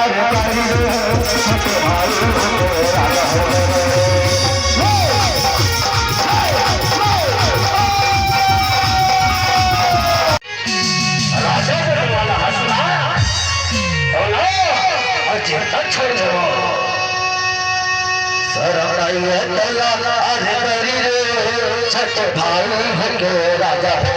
अरे करी रे छोटे भाई होके राजा हो राजा बनने वाला हंसना छोड़ दो सरनाइए तल्ला अरे करी रे छोटे भाई होके राजा हो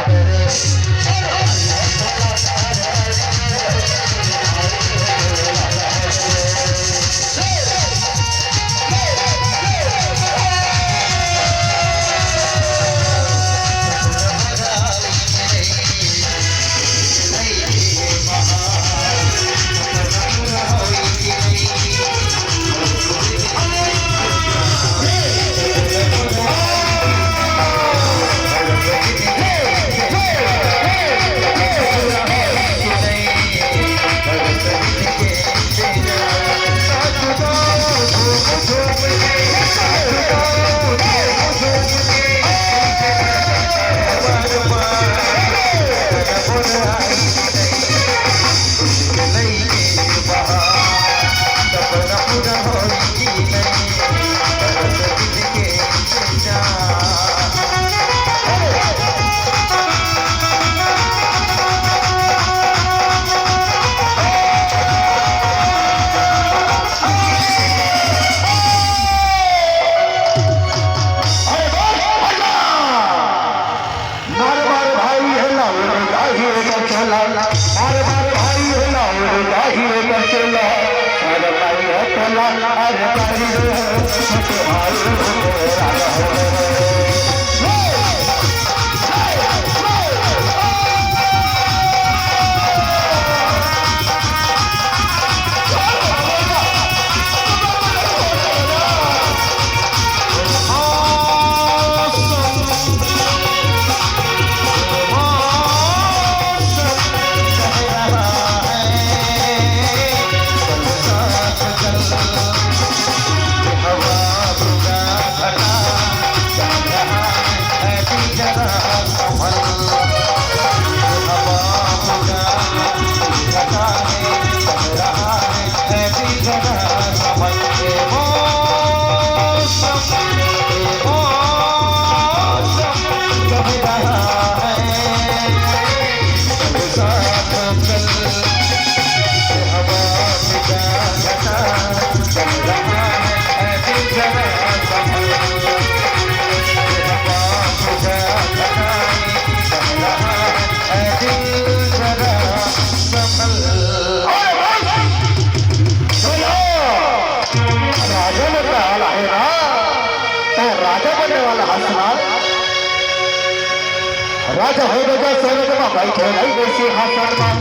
राजा हो राजा स्वर्ग में बैठे नहीं बेसी हासन में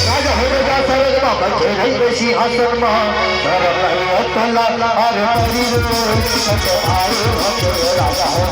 राजा हो राजा स्वर्ग में बैठे नहीं बेसी हासन में सरनाइए तल्ला अरे करी रे छोटे भाई होके राजा हो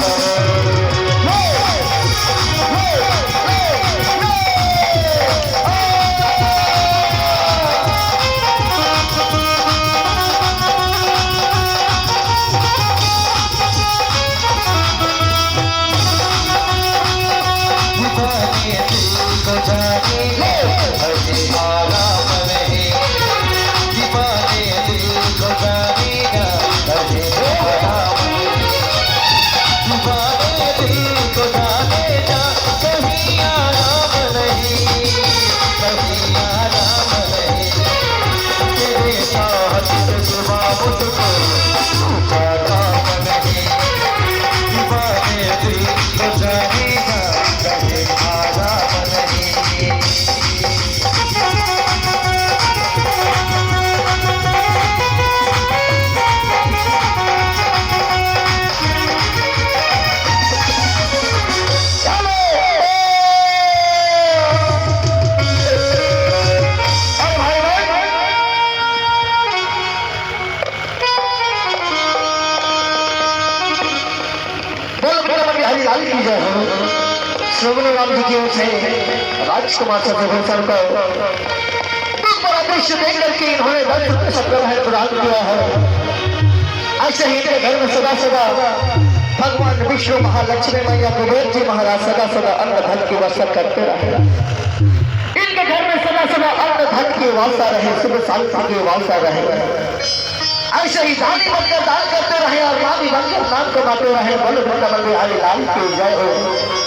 राम जी की ओर से राजकुमार चंद्रभूषण को बड़ा दृश्य देख करके इन्होंने 10 रुपये सत्तर है प्रदान किया है। ऐसे ही इनके घर में सदा सदा भगवान विष्णु महालक्ष्मी मैया कुबेर जी महाराज सदा सदा अन्न धन की वर्षा करते रहे। इनके घर में सदा सुबह सुबह अन्न धन की वास्ता रहे, सुबह शांति की वास्ता रहे। ऐसे ही दानी बनकर दान करते रहे और मामी बनकर नाम कमाते रहे। बोलो बिहारी लाल की जय हो।